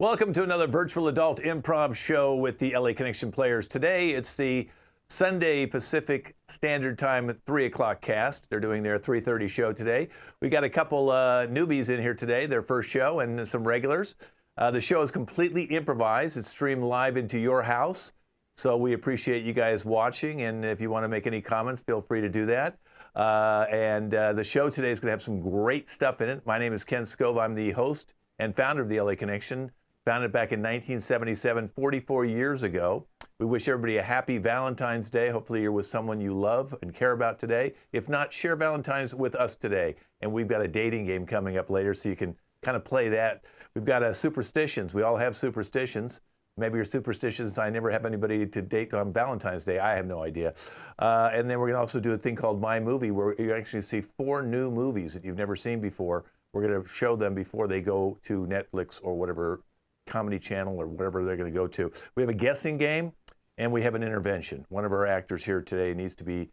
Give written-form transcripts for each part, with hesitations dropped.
Welcome to another virtual adult improv show with the LA Connection players. Today, it's the Sunday Pacific Standard Time at 3 o'clock cast. They're doing their 3:30 show today. We got a couple newbies in here today, their first show, and some regulars. The show is completely improvised. It's streamed live into your house. So we appreciate you guys watching. And if you want to make any comments, feel free to do that. The show today is going to have some great stuff in it. My name is Ken Scove. I'm the host and founder of the LA Connection. Founded back in 1977, 44 years ago. We wish everybody a happy Valentine's Day. Hopefully you're with someone you love and care about today. If not, share Valentine's with us today. And we've got a dating game coming up later, so you can kind of play that. We've got superstitions. We all have superstitions. Maybe your superstitions, I never have anybody to date on Valentine's Day. I have no idea. And then we're going to also do a thing called My Movie, where you actually see 4 new movies that you've never seen before. We're going to show them before they go to Netflix or whatever comedy channel or whatever they're going to go to. We have a guessing game and we have an intervention. One of our actors here today needs to be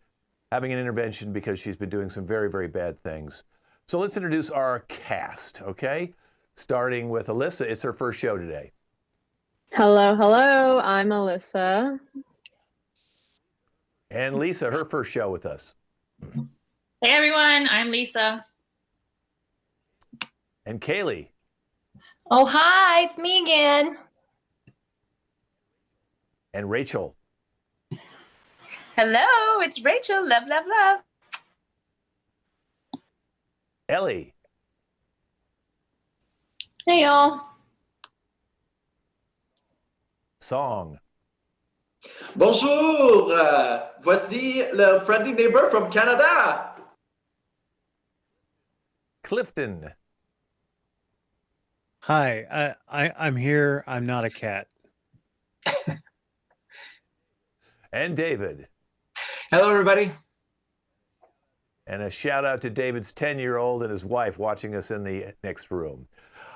having an intervention because she's been doing some very, very bad things. So let's introduce our cast, okay? Starting with Alyssa. It's her first show today. Hello, hello. I'm Alyssa. And Lisa, her first show with us. Hey everyone, I'm Lisa. And Kaylee. Oh, hi, it's me again. And Rachel. Hello, it's Rachel. Love, love, love. Ellie. Hey, y'all. Song. Bonjour, voici le friendly neighbor from Canada. Clifton. Hi, I'm here. I'm not a cat. And David. Hello, everybody. And a shout out to David's 10-year-old and his wife watching us in the next room.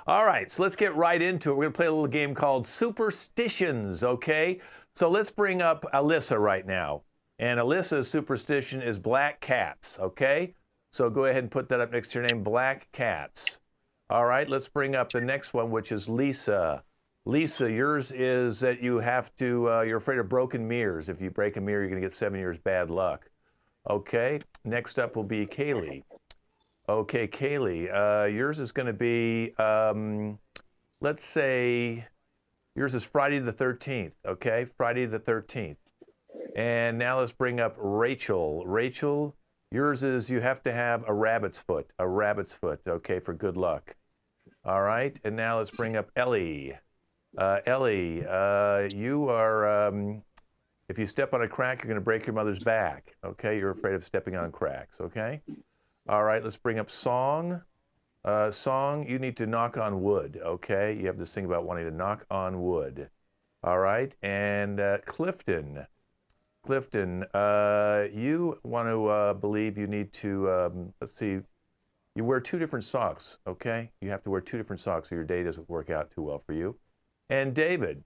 All right, so let's get right into it. We're going to play a little game called Superstitions, okay? So let's bring up Alyssa right now. And Alyssa's superstition is black cats, okay? So go ahead and put that up next to your name, black cats. All right, let's bring up the next one, which is Lisa. Lisa, yours is that you have to, you're afraid of broken mirrors. If you break a mirror, you're going to get 7 years bad luck. Okay, next up will be Kaylee. Okay, Kaylee, yours is going to be, let's say, yours is Friday the 13th, okay? Friday the 13th. And now let's bring up Rachel. Rachel, yours is you have to have a rabbit's foot, okay, for good luck. All right, and now let's bring up Ellie. Ellie, you are, if you step on a crack, you're going to break your mother's back, okay? You're afraid of stepping on cracks, okay? All right, let's bring up Song. Song, you need to knock on wood, okay? You have this thing about wanting to knock on wood. All right, and Clifton. Clifton, you want to believe you need to, let's see, you wear 2 different socks, okay? You have to wear 2 different socks or your day doesn't work out too well for you. And David.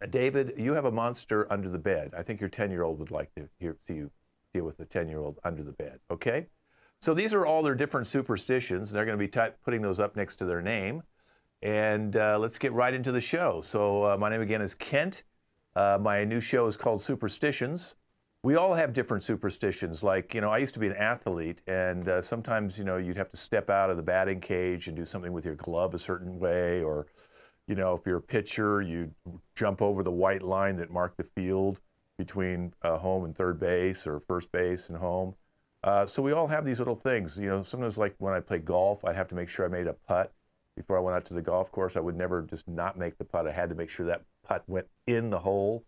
David, you have a monster under the bed. I think your 10-year-old would like to see you deal with the 10-year-old under the bed, okay? So these are all their different superstitions. They're going to be putting those up next to their name. And let's get right into the show. So my name again is Kent. My new show is called Superstitions. We all have different superstitions. Like, you know, I used to be an athlete, and sometimes, you know, you'd have to step out of the batting cage and do something with your glove a certain way, or, you know, if you're a pitcher, you jump over the white line that marked the field between home and third base, or first base and home. So we all have these little things. You know, sometimes like when I play golf, I'd have to make sure I made a putt before I went out to the golf course. I would never just not make the putt. I had to make sure that putt went in the hole.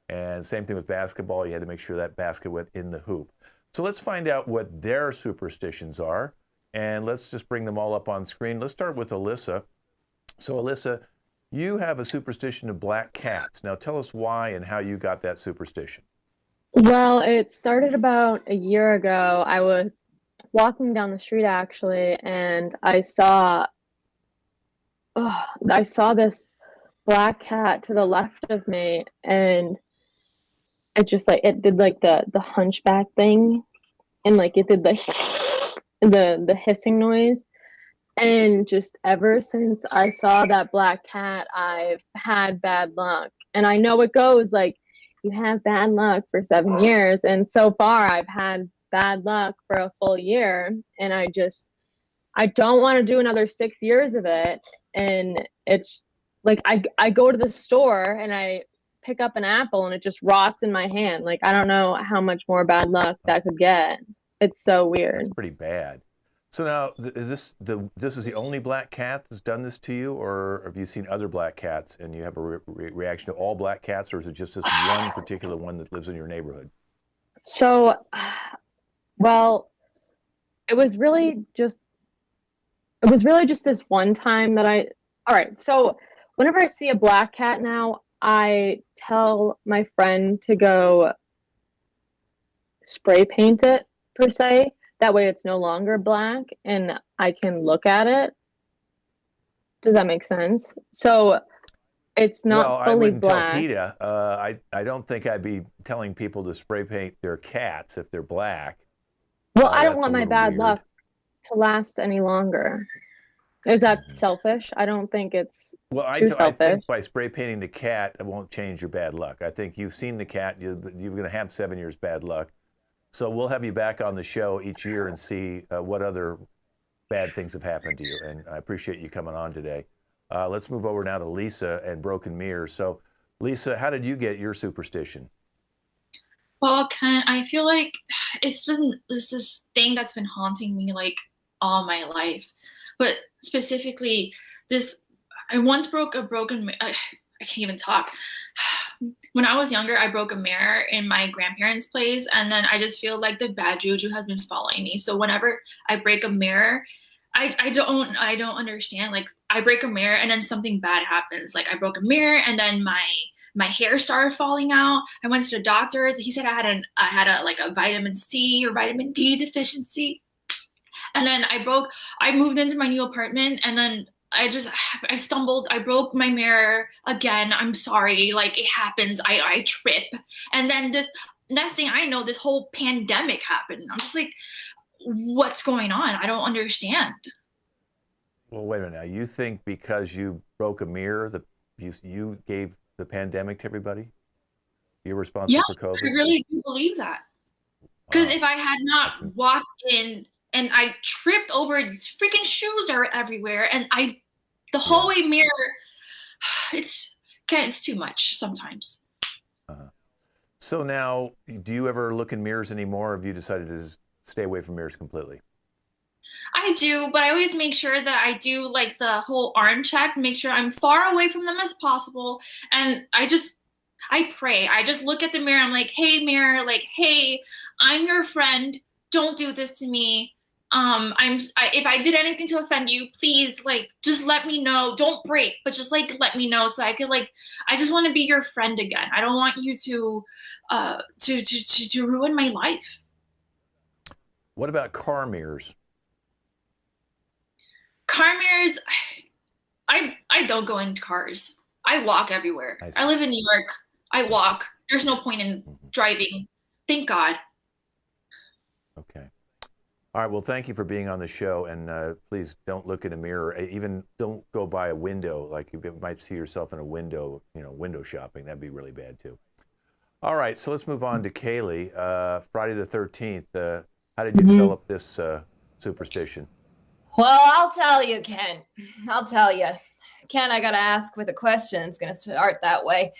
And same thing with basketball. You had to make sure that basket went in the hoop. So let's find out what their superstitions are. And let's just bring them all up on screen. Let's start with Alyssa. So Alyssa, you have a superstition of black cats. Now tell us why and how you got that superstition. Well, it started about a year ago. I was walking down the street actually, and I saw this black cat to the left of me, and it just like it did like the hunchback thing, and like it did the hissing noise, And just ever since I saw that black cat, I've had bad luck. And I know it goes like you have bad luck for 7 years. And so far, I've had bad luck for a full year. And I don't want to do another 6 years of it. And it's like I go to the store and I pick up an apple and it just rots in my hand. Like, I don't know how much more bad luck that could get. It's so weird. That's pretty bad. So now, is this is the only black cat that's done this to you, or have you seen other black cats and you have a reaction to all black cats, or is it just this one particular one that lives in your neighborhood? So, well, it was really just this one time that all right, so whenever I see a black cat now, I tell my friend to go spray paint it, per se. That way it's no longer black and I can look at it. Does that make sense? So it's not fully I wouldn't black. tell PETA. I don't think I'd be telling people to spray paint their cats if they're black. Well, I don't That's want a my little bad weird. luck to last any longer. Is that selfish? I don't think it's Well, I too think selfish. by spray painting the cat, it won't change your bad luck. I think you've seen the cat, you're going to have 7 years bad luck. So we'll have you back on the show each year and see what other bad things have happened to you. And I appreciate you coming on today. Let's move over now to Lisa and broken mirrors. So, Lisa, how did you get your superstition? Well, I feel like it's this thing that's been haunting me like all my life. But specifically, I once broke a broken. I can't even talk. When I was younger, I broke a mirror in my grandparents' place, and then I just feel like the bad juju has been following me. So whenever I break a mirror, I don't understand. Like, I break a mirror and then something bad happens. Like, I broke a mirror and then my hair started falling out. I went to the doctor. He said I had a vitamin C or vitamin D deficiency. And then I moved into my new apartment, and then I stumbled, I broke my mirror again. I'm sorry, like, it happens. I trip. And then this next thing I know, this whole pandemic happened. I'm just like, what's going on? I don't understand. Well, wait a minute now. You think because you broke a mirror that you gave the pandemic to everybody? You're responsible for COVID? I really do believe that. Because if I had not walked in and I tripped over, these freaking shoes are everywhere, and the hallway mirror, it's too much sometimes. So now, do you ever look in mirrors anymore, or have you decided to stay away from mirrors completely? I do, but I always make sure that I do like the whole arm check, make sure I'm far away from them as possible. And I pray. I just look at the mirror. I'm like, hey, mirror, like, hey, I'm your friend. Don't do this to me. If I did anything to offend you, please, like, just let me know. Don't break, but just like let me know so I could, like, I just want to be your friend again. I don't want you to ruin my life. What about car mirrors? Car mirrors, I don't go into cars. I walk everywhere. I live in New York. I walk. There's no point in driving. Thank God. Okay. All right. Well, thank you for being on the show. And please don't look in a mirror. Even don't go by a window. Like, you might see yourself in a window, window shopping. That'd be really bad, too. All right. So let's move on to Kaylee. Friday the 13th. How did you develop this superstition? Well, I'll tell you, Ken. I'll tell you. Ken, I got to ask with a question. It's going to start that way.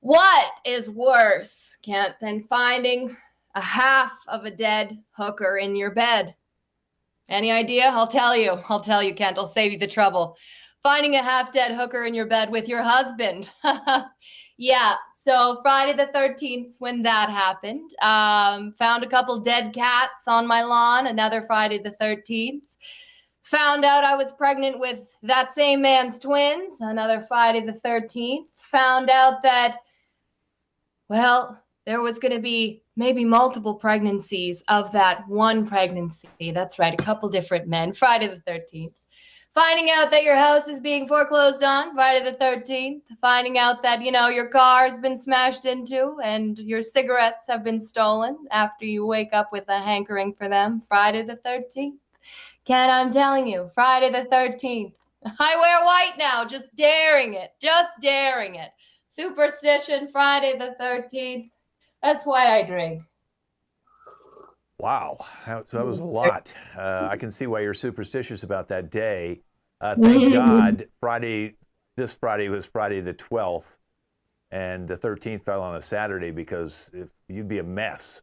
What is worse, Kent, than finding a half of a dead hooker in your bed? Any idea? I'll tell you, Kent. I'll save you the trouble. Finding a half-dead hooker in your bed with your husband. Yeah, so Friday the 13th, when that happened, found a couple dead cats on my lawn, another Friday the 13th. Found out I was pregnant with that same man's twins, another Friday the 13th. Found out that, well, there was going to be maybe multiple pregnancies of that one pregnancy. That's right, a couple different men, Friday the 13th. Finding out that your house is being foreclosed on, Friday the 13th. Finding out that, your car has been smashed into and your cigarettes have been stolen after you wake up with a hankering for them, Friday the 13th. Ken, I'm telling you, Friday the 13th. I wear white now, just daring it, just daring it. Superstition, Friday the 13th. That's why I drink. Wow, that was a lot. I can see why you're superstitious about that day. Thank God, this Friday was Friday the 12th, and the 13th fell on a Saturday because you'd be a mess.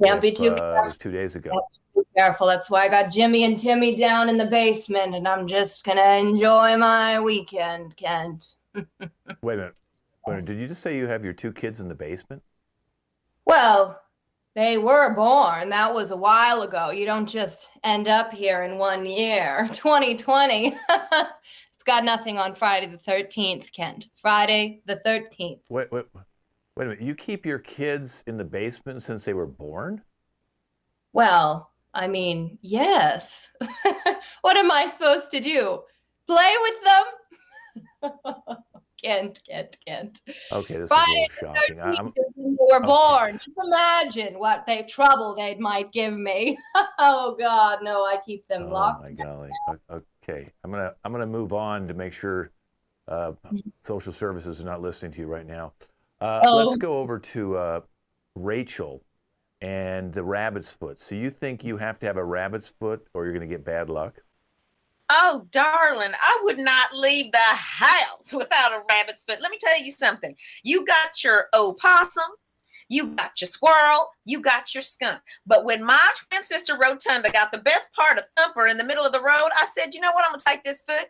Can't be too careful. It was 2 days ago. Be careful. That's why I got Jimmy and Timmy down in the basement, and I'm just gonna enjoy my weekend, Kent. Wait a minute. Did you just say you have your 2 kids in the basement? Well, they were born. That was a while ago. You don't just end up here in 1 year. 2020. It's got nothing on Friday the 13th, Kent. Friday the 13th. Wait a minute. You keep your kids in the basement since they were born? Well, I mean, yes. What am I supposed to do? Play with them? Kent. Okay, this Friday is a little shocking. when they were born. Just imagine what trouble they might give me. Oh God, no! I keep them locked. Oh my golly. Okay, I'm gonna move on to make sure social services are not listening to you right now. Let's go over to Rachel and the rabbit's foot. So you think you have to have a rabbit's foot, or you're gonna get bad luck? Oh, darling, I would not leave the house without a rabbit's foot. Let me tell you something. You got your opossum, you got your squirrel, you got your skunk. But when my twin sister Rotunda got the best part of Thumper in the middle of the road, I said, you know what? I'm going to take this foot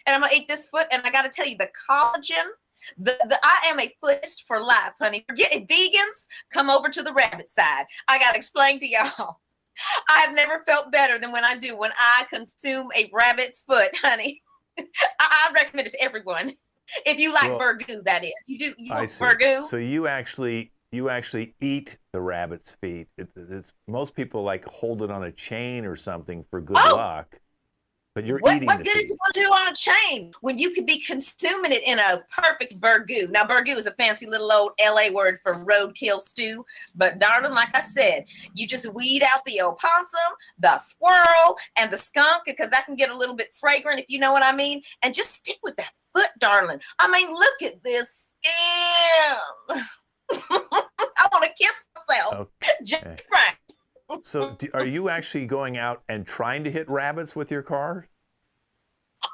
and I'm going to eat this foot. And I got to tell you, the collagen, I am a footist for life, honey. Forget it. Vegans, come over to the rabbit side. I got to explain to y'all. I have never felt better than when I consume a rabbit's foot, honey. I recommend it to everyone. If you like burgoo, that is. You want burgoo? So you actually eat the rabbit's feet. It's most people like hold it on a chain or something for good luck. But you're eating what good is it going to do on a chain when you could be consuming it in a perfect burgoo? Now, burgoo is a fancy little old LA word for roadkill stew. But, darling, like I said, you just weed out the opossum, the squirrel, and the skunk, because that can get a little bit fragrant, if you know what I mean. And just stick with that foot, darling. I mean, look at this skin. I want to kiss myself. Okay. Just right. So are you actually going out and trying to hit rabbits with your car?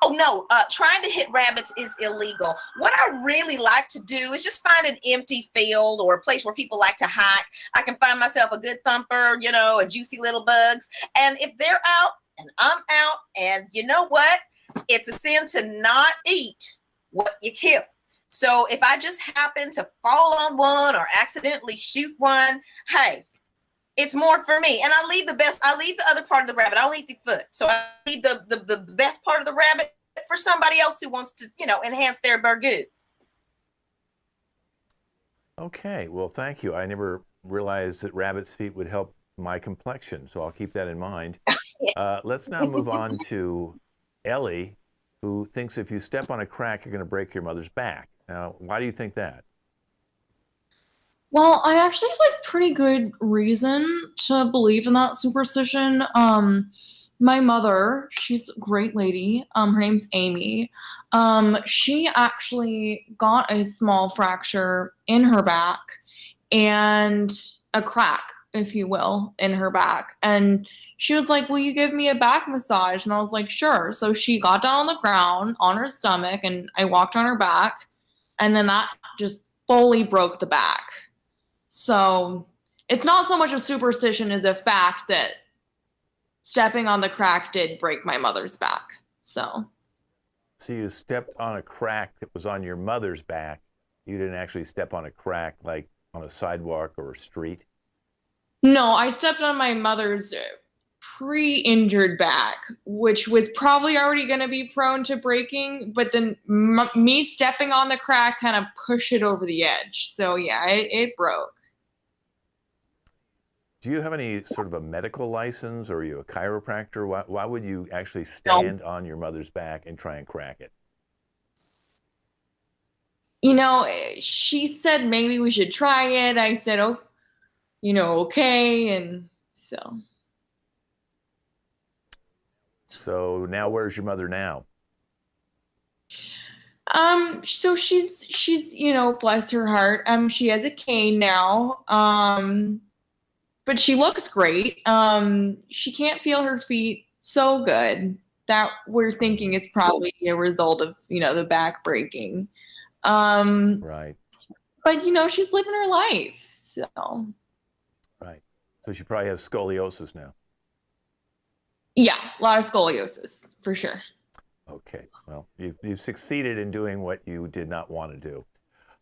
Oh, no. Trying to hit rabbits is illegal. What I really like to do is just find an empty field or a place where people like to hike. I can find myself a good thumper, a juicy little bugs. And if they're out and I'm out, and you know what? It's a sin to not eat what you kill. So if I just happen to fall on one or accidentally shoot one, hey, it's more for me. And I leave the other part of the rabbit. I don't eat the foot. So I leave the best part of the rabbit for somebody else who wants to, enhance their burgoo. Okay. Well, thank you. I never realized that rabbit's feet would help my complexion, so I'll keep that in mind. Let's now move on to Ellie, who thinks if you step on a crack, you're going to break your mother's back. Now, why do you think that? Well, I actually have pretty good reason to believe in that superstition. My mother, she's a great lady. Her name's Amy. She actually got a small fracture in her back and a crack, if you will, in her back. And she was like, will you give me a back massage? And I was like, sure. So she got down on the ground on her stomach and I walked on her back. And then that just fully broke the back. So it's not so much a superstition as a fact that stepping on the crack did break my mother's back. So you stepped on a crack that was on your mother's back. You didn't actually step on a crack like on a sidewalk or a street? No, I stepped on my mother's pre-injured back, which was probably already going to be prone to breaking, but then me stepping on the crack kind of pushed it over the edge. So yeah, it broke. Do you have any sort of a medical license, or are you a chiropractor? Why would you actually stand on your mother's back and try and crack it? She said maybe we should try it. I said, okay. And so. So now, where's your mother now? So she's, you know, bless her heart. She has a cane now. But she looks great. She can't feel her feet so good that we're thinking it's probably a result of, you know, the back breaking. Right. But, you know, she's living her life. So. Right. So she probably has scoliosis now. Yeah, a lot of scoliosis, for sure. Okay. Well, you've succeeded in doing what you did not want to do.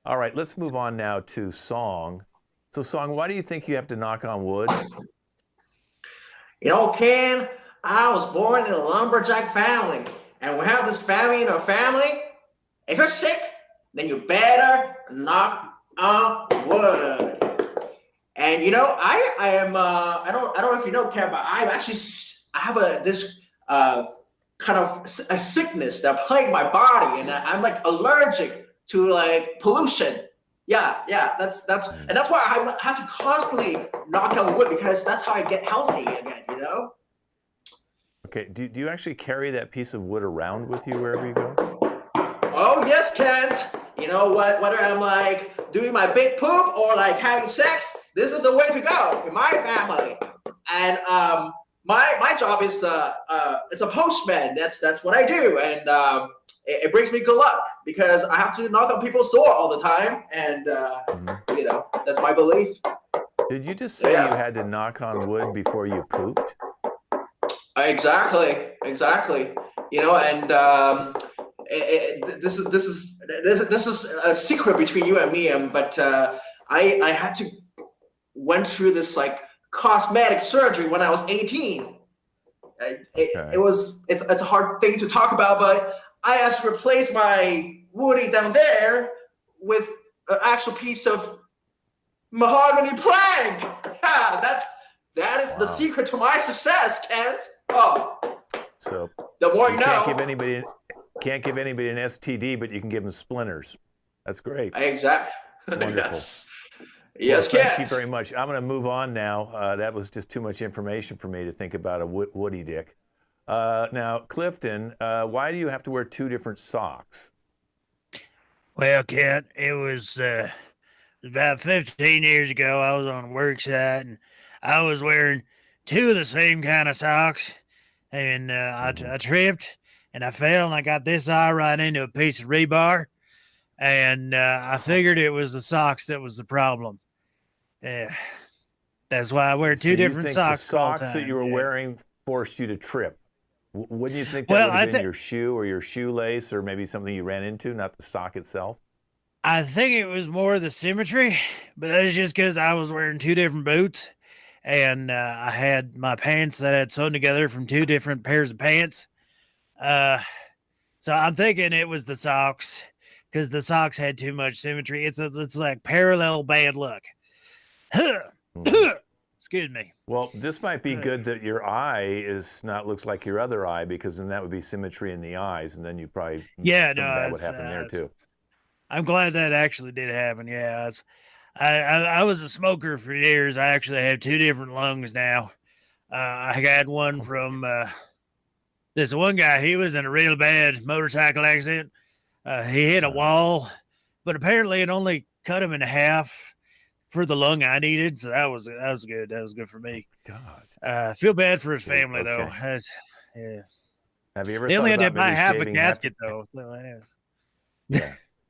All right, let's move on now to Song. So, Song, why do you think you have to knock on wood? You know, Ken, I was born in a lumberjack family, and we have this family in our family. If you're sick, then you better knock on wood. And you know, I am I don't know if you know, Ken, but I have this kind of a sickness that plagued my body, and I'm like allergic to like pollution. Yeah, that's and that's why I have to constantly knock on wood, because that's how I get healthy again, you know? Okay, do you actually carry that piece of wood around with you wherever you go? Oh yes, Kent. You know what? Whether I'm like doing my big poop or like having sex, this is the way to go in my family. And my job is it's a postman. That's what I do, and it brings me good luck because I have to knock on people's door all the time, and you know, that's my belief. Did you just say you had to knock on wood before you pooped? Exactly. You know, and this is a secret between you and me, but I had to went through this like cosmetic surgery when I was 18. It's a hard thing to talk about, but I had to replace my woody down there with an actual piece of mahogany plank. Yeah, that is the secret to my success, Kent. Oh, so the more you know. Can't give anybody an STD, but you can give them splinters. That's great. Exactly. Wonderful. Yes, well, thank you very much. I'm going to move on now. That was just too much information for me to think about a woody dick. Now, Clifton, why do you have to wear two different socks? Well, Kent, it was about 15 years ago. I was on a work site, and I was wearing two of the same kind of socks, and I tripped, and I fell, and I got this eye right into a piece of rebar, and I figured it was the socks that was the problem. That's why I wear two different socks. The socks that you were wearing forced you to trip. Wouldn't you think that would have been your shoe or your shoelace or maybe something you ran into, not the sock itself? I think it was more the symmetry, but that's just because I was wearing two different boots, and I had my pants that I had sewn together from two different pairs of pants. So I'm thinking it was the socks, because the socks had too much symmetry. It's like parallel bad luck. Excuse me. Well, this might be good that your eye looks like your other eye, because then that would be symmetry in the eyes, and then you probably that would happen there too. I'm glad that actually did happen. Yeah, I was a smoker for years. I actually have two different lungs now. I had one from this one guy. He was in a real bad motorcycle accident. He hit a wall, but apparently it only cut him in half for the lung I needed. So that was good. That was good for me. God. Feel bad for his family though. Yeah. Have you ever? They only had to buy half a shaving casket though.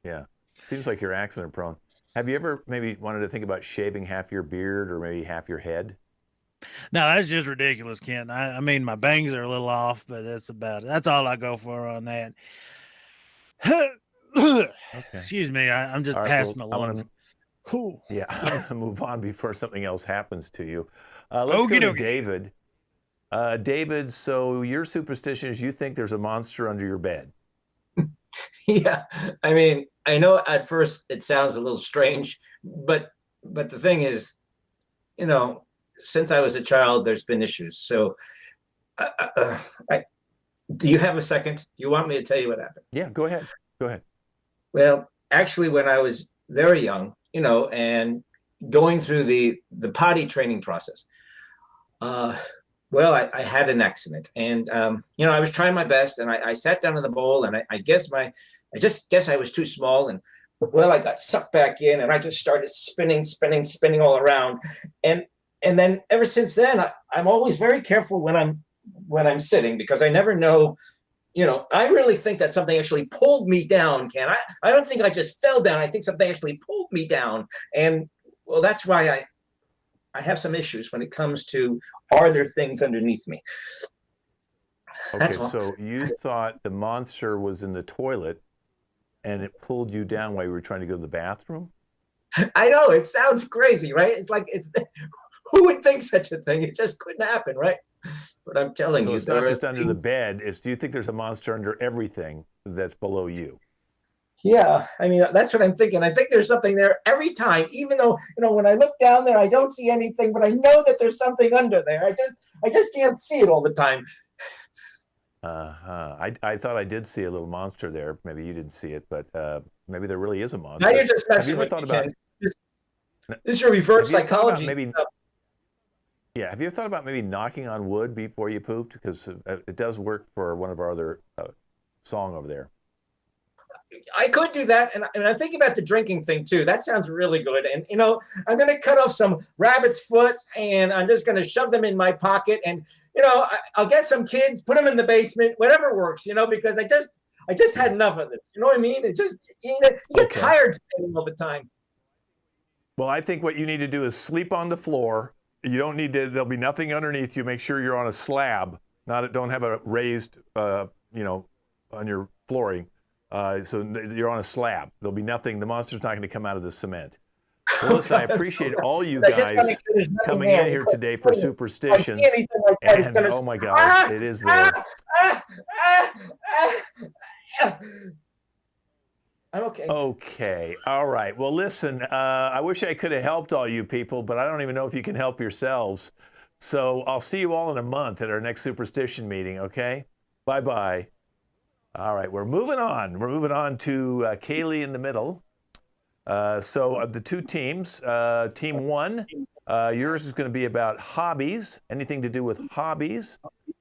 Yeah. Seems like you're accident prone. Have you ever maybe wanted to think about shaving half your beard or maybe half your head? No, that's just ridiculous, Ken. I mean, my bangs are a little off, but that's about it. That's all I go for on that. Okay. Excuse me. I'm just passing along. Yeah, I'm going to move on before something else happens to you. Let's go to David. David, so your superstition is you think there's a monster under your bed. Yeah, I mean, I know at first it sounds a little strange, but the thing is, you know, since I was a child, there's been issues. So, do you have a second? Do you want me to tell you what happened? Yeah, go ahead. Go ahead. Well, actually, when I was very young, you know, and going through the potty training process, Well, I had an accident, and I was trying my best, and I sat down in the bowl, and I just guess I was too small, and well, I got sucked back in, and I just started spinning all around, and then ever since then, I'm always very careful when I'm sitting, because I never know. I really think that something actually pulled me down, Ken. I don't think I just fell down. I think something actually pulled me down, and well, that's why I have some issues when it comes to, are there things underneath me? Okay, so you thought the monster was in the toilet and it pulled you down while you were trying to go to the bathroom? I know, it sounds crazy, right? It's like, who would think such a thing? It just couldn't happen, right? But I'm telling you, it's not just under the bed. Do you think there's a monster under everything that's below you? Yeah, I mean, that's what I'm thinking. I think there's something there every time, even though, when I look down there, I don't see anything, but I know that there's something under there. I just can't see it all the time. I thought I did see a little monster there. Maybe you didn't see it, but maybe there really is a monster. Now you're just messing with me, Ken. This is your reverse psychology. Yeah, have you ever thought about maybe knocking on wood before you pooped? Because it does work for one of our other song over there. I could do that, and I'm thinking about the drinking thing too. That sounds really good. And I'm going to cut off some rabbit's foot, and I'm just going to shove them in my pocket, and I'll get some kids, put them in the basement, whatever works. Because I just had enough of this. You know what I mean? It just you get tired sitting all the time. Well, I think what you need to do is sleep on the floor. You don't need to. There'll be nothing underneath you. Make sure you're on a slab. Don't have a raised, on your flooring. So you're on a slab. There'll be nothing. The monster's not going to come out of the cement. Well, listen, I appreciate all you guys coming in here today for Superstitions. And oh my God, it is there. I'm okay. Okay. All right. Well, listen, I wish I could have helped all you people, but I don't even know if you can help yourselves. So I'll see you all in a month at our next Superstition meeting, okay? Bye-bye. All right, we're moving on. We're moving on to Kaylee in the middle. So of the two teams, team one, yours is going to be about hobbies, anything to do with hobbies.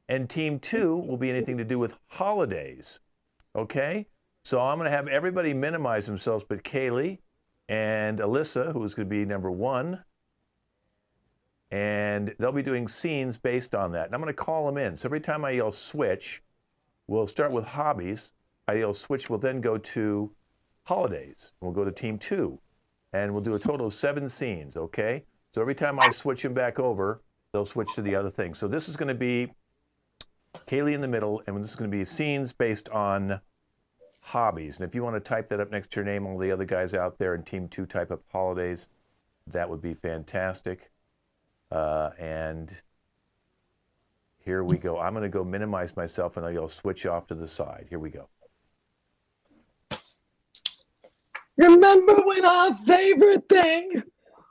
And team two will be anything to do with holidays. Okay? So I'm going to have everybody minimize themselves, but Kaylee and Alyssa, who is going to be number one. And they'll be doing scenes based on that. And I'm going to call them in. So every time I yell switch, we'll start with hobbies. I yell switch, we'll then go to holidays. We'll go to team two. And we'll do a total of 7 scenes, okay? So every time I switch them back over, they'll switch to the other thing. So this is going to be Kaylee in the middle, and this is going to be scenes based on hobbies. And if you want to type that up next to your name, all the other guys out there in team two type up holidays, that would be fantastic. And here we go. I'm going to go minimize myself, and I'll switch off to the side. Here we go. Remember when our favorite thing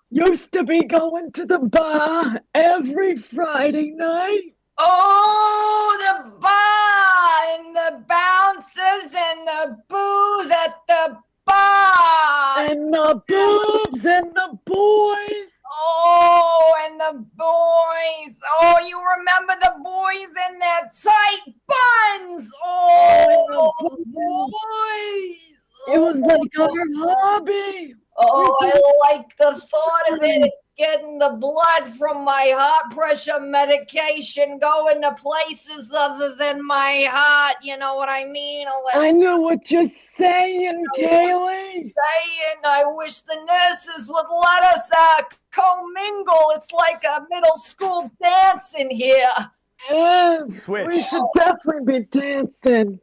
used to be going to the bar every Friday night? Oh, the bar and the bouncers and the booze at the bar. And the boobs and the boys. Oh, and the boys. Oh, you remember the boys in their tight buns. Oh, boys. It was like our hobby. Oh, I like the thought of it. Getting the blood from my heart pressure medication going to places other than my heart. You know what I mean? I know what you're saying, Kaylee. I wish the nurses would let us commingle. It's like a middle school dance in here. Yes, switch. We should definitely be dancing.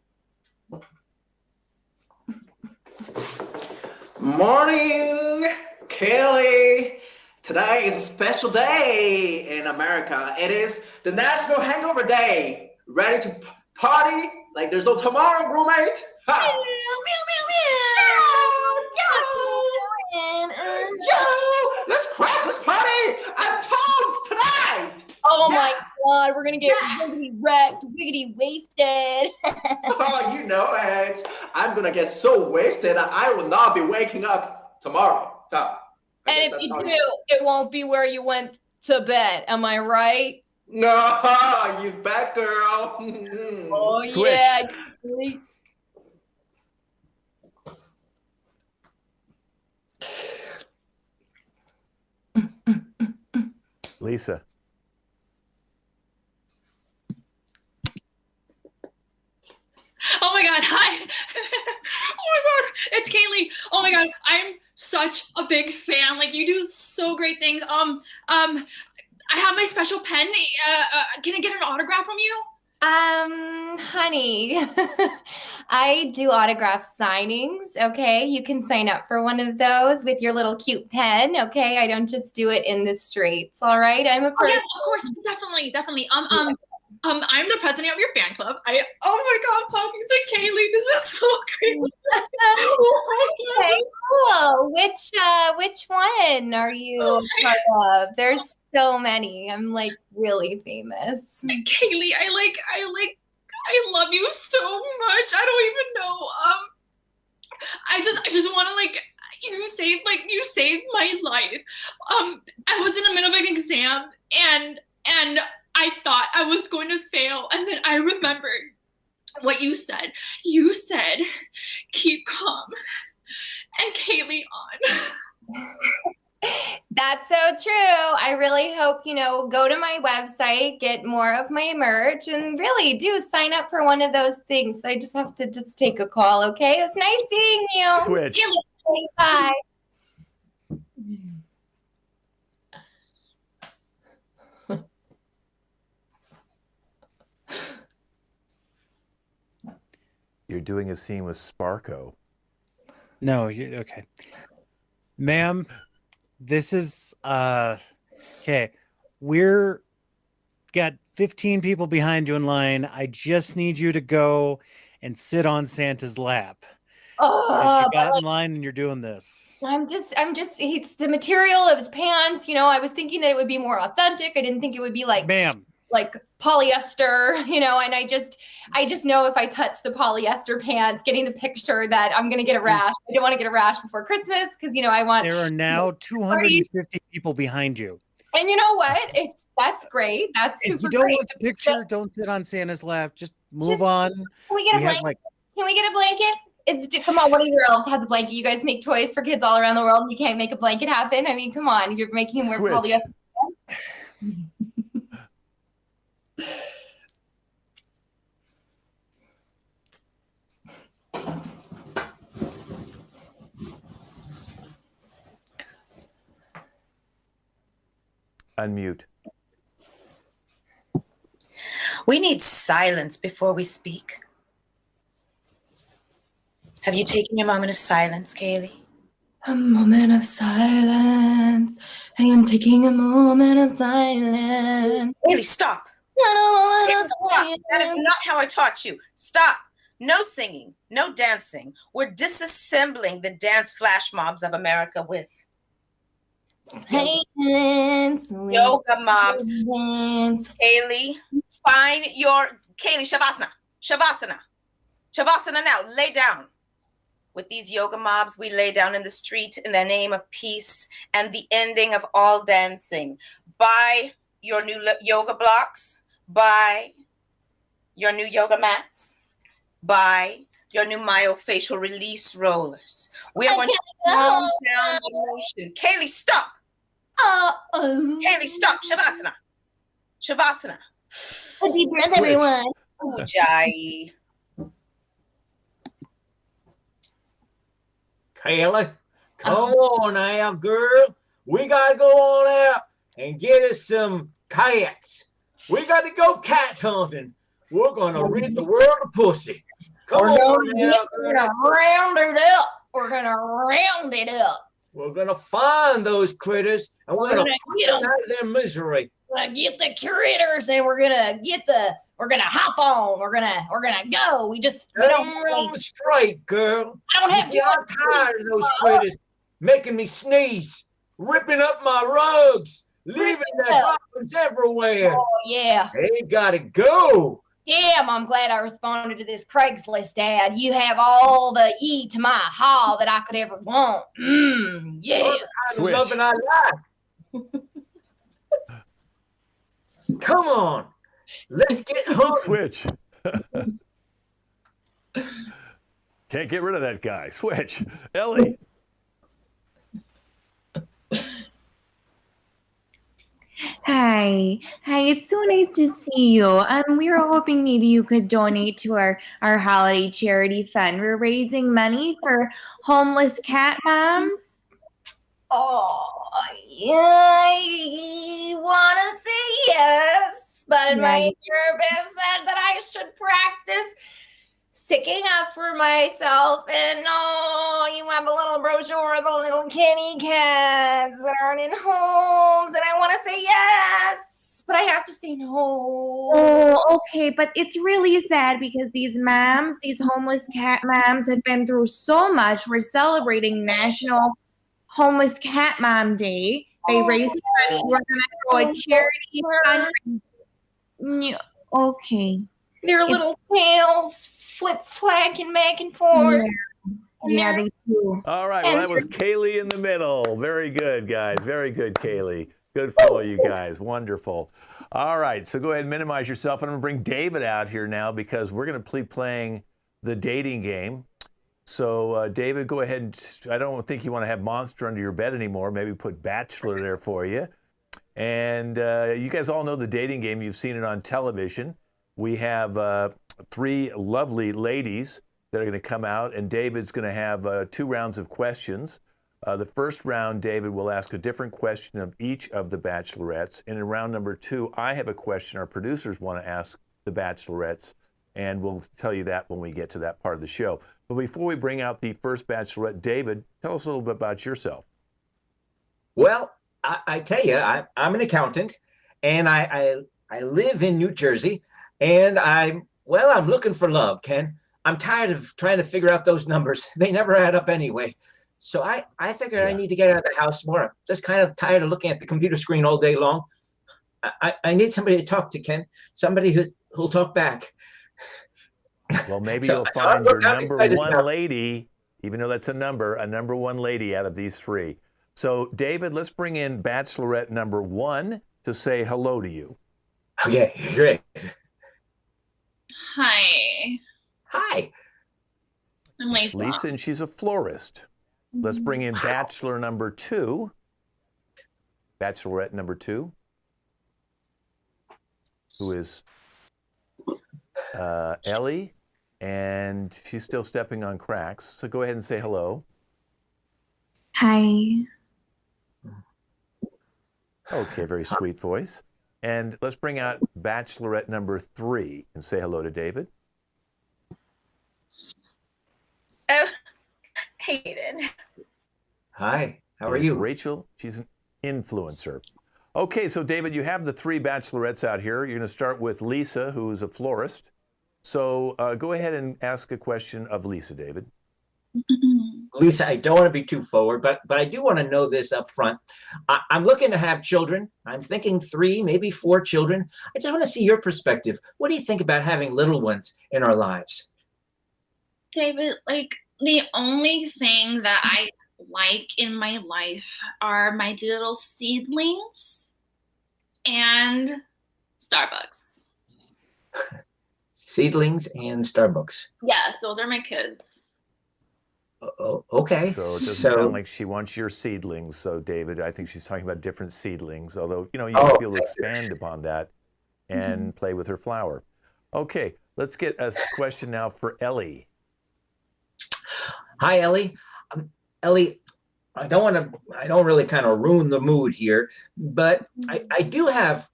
Morning, Kelly. Today is a special day in America. It is the National Hangover Day. Ready to party like there's no tomorrow, roommate? Yo, let's crash this party at Tom's tonight. Oh my God, we're gonna get wiggity wrecked, wiggity wasted. Oh, you know it. I'm gonna get so wasted that I will not be waking up tomorrow. And if you do, it won't be where you went to bed. Am I right? No, you bad girl. Oh Switch. yeah. Lisa. Oh my God, hi. Oh my God, it's Kaylee. Oh my God, I'm such a big fan. Like, you do so great things. I have my special pen. Can I get an autograph from you? Honey, I do autograph signings, okay? You can sign up for one of those with your little cute pen, okay? I don't just do it in the streets, all right? I'm a Oh yeah, person. of course, definitely. I'm the president of your fan club. Oh my God, talking to Kaylee, this is so great. Oh my God. Okay, cool. Which one are you a part of? There's so many. I'm like really famous. Kaylee, I love you so much. I don't even know. I just want to you saved my life. I was in the middle of an exam and I thought I was going to fail, and then I remembered what you said. You said, "Keep calm," and Kaylee on. That's so true. I really hope, go to my website, get more of my merch, and really do sign up for one of those things. I just have to take a call, okay? It's nice seeing you. Switch. Bye. You're doing a scene with Sparko. No, okay. Ma'am, this is okay. We're got 15 people behind you in line. I just need you to go and sit on Santa's lap. Oh, you got in line and you're doing this. I'm just, it's the material of his pants. I was thinking that it would be more authentic. I didn't think it would be like polyester, and I just know if I touch the polyester pants, getting the picture that I'm going to get a rash. I don't want to get a rash before Christmas because, I want. There are now 250 people behind you. And you know what? That's great. That's super If you don't great. want the picture, don't sit on Santa's lap. Just move on. Can we get a blanket? Can we get a blanket? Come on, one of your elves has a blanket. You guys make toys for kids all around the world. You can't make a blanket happen. I mean, come on. You're making him wear polyester. Unmute. We need silence before we speak. Have you taken your moment of silence, Kaylee? A moment of silence. I am taking a moment of silence. Kaylee, stop. That is not how I taught you. Stop. No singing, no dancing. We're disassembling the dance flash mobs of America with silence. Yoga mobs. Kaylee, Kaylee, Shavasana now. Lay down. With these yoga mobs, we lay down in the street in the name of peace and the ending of all dancing. Buy your new yoga blocks. Buy your new yoga mats. Buy your new myofascial release rollers. We are going to calm down the motion. Kaylee, stop. Kaylee, stop. Shavasana. A deep breath, everyone. Ujjayi. Kayla, come on now, girl. We gotta go on out and get us some cats. We gotta go cat hunting. We're gonna rid the world of pussy. Come on now, We're gonna round it up. We're gonna round it up. We're gonna find those critters and we're gonna get them out of their misery. We're gonna get the critters and we're gonna hop on. We're gonna go. We don't straight, girl. I don't have to. I'm tired of those critters making me sneeze, ripping up my rugs, leaving their droppings everywhere. Oh yeah. They gotta go. Damn, I'm glad I responded to this Craigslist ad. You have all the E to my haul that I could ever want. Yeah. What kind of loving I like. Come on. Let's get home. Switch. Can't get rid of that guy. Switch. Ellie. Hi. Hi, it's so nice to see you. We were hoping maybe you could donate to our holiday charity fund. We're raising money for homeless cat moms. Oh, yeah, I want to say yes, but my therapist said that I should practice sticking up for myself. And oh, you have a little brochure of the little kitty cats that aren't in homes, and I want to say yes, but I have to say no. Oh, okay, but it's really sad because these moms, these homeless cat moms, have been through so much. We're celebrating National Homeless Cat Mom Day. They raised money. We're gonna go a charity fund. Okay. Their little tails flip-flacking back and forth. Yeah, they do. All right, well, that was Kaylee in the middle. Very good, guys. Very good, Kaylee. Good follow, you guys. Wonderful. All right, so go ahead and minimize yourself. And I'm going to bring David out here now because we're going to be playing the dating game. So, David, go ahead and I don't think you want to have Monster under your bed anymore. Maybe put Bachelor there for you. And you guys all know the dating game. You've seen it on television. We have 3 lovely ladies that are going to come out, and David's going to have 2 rounds of questions. The first round, David will ask a different question of each of the bachelorettes. And in round number 2, I have a question our producers want to ask the bachelorettes, and we'll tell you that when we get to that part of the show. But before we bring out the first bachelorette, David, tell us a little bit about yourself. Well, I tell you, I'm an accountant, and I live in New Jersey, and I'm looking for love, Ken. I'm tired of trying to figure out those numbers. They never add up anyway. So I figured I need to get out of the house more. I'm just kind of tired of looking at the computer screen all day long. I need somebody to talk to, Ken. Somebody who'll talk back. Well, maybe you'll find your number 1 lady, even though that's a number 1 lady out of these 3. So, David, let's bring in bachelorette number 1 to say hello to you. Okay, great. Hi. Hi. I'm Lisa. Lisa, and she's a florist. Let's bring in bachelor number 2. Bachelorette number 2, who is Ellie, and she's still stepping on cracks. So go ahead and say hello. Hi. Okay, very sweet voice. And let's bring out bachelorette number 3 and say hello to David. Oh, hey, David. Hi, how are you? Rachel, she's an influencer. Okay, so David, you have the 3 bachelorettes out here. You're going to start with Lisa, who's a florist. So go ahead and ask a question of Lisa, David. Lisa, I don't want to be too forward, but I do want to know this up front. I'm looking to have children. I'm thinking 3, maybe 4 children. I just want to see your perspective. What do you think about having little ones in our lives? David, like, the only thing that I like in my life are my little seedlings and Starbucks. Seedlings and Starbucks. Yes, those are my kids. Oh, okay. So it doesn't sound like she wants your seedlings. So, David, I think she's talking about different seedlings, although, you might be able to expand upon that and play with her flower. Okay, let's get a question now for Ellie. Hi, Ellie. Ellie, I don't really kind of ruin the mood here, but I do have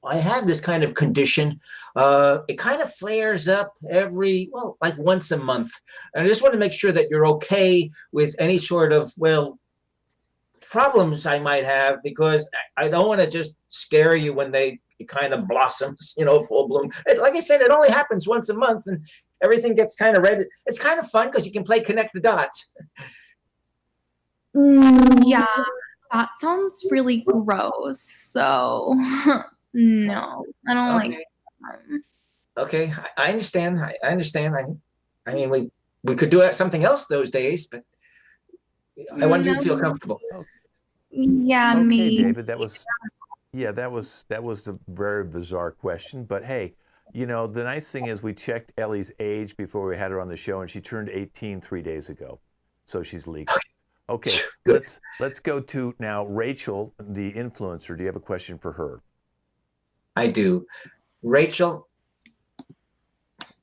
I have this kind of condition. It kind of flares up like once a month. And I just want to make sure that you're okay with any sort of, problems I might have, because I don't want to just scare you when it kind of blossoms, full bloom. Like I said, it only happens once a month and everything gets kind of red. It's kind of fun because you can play connect the dots. Yeah, that sounds really gross. So, no, I don't like that. Okay, I understand. I understand. I mean, we could do something else those days, but I want you to feel comfortable. Yeah, okay, me. David, that was Yeah, that was a very bizarre question, but hey, you know, the nice thing is we checked Ellie's age before we had her on the show, and she turned 18 3 days ago, so she's legal. Okay, Good. let's go to now Rachel, the influencer. Do you have a question for her? I do. Rachel,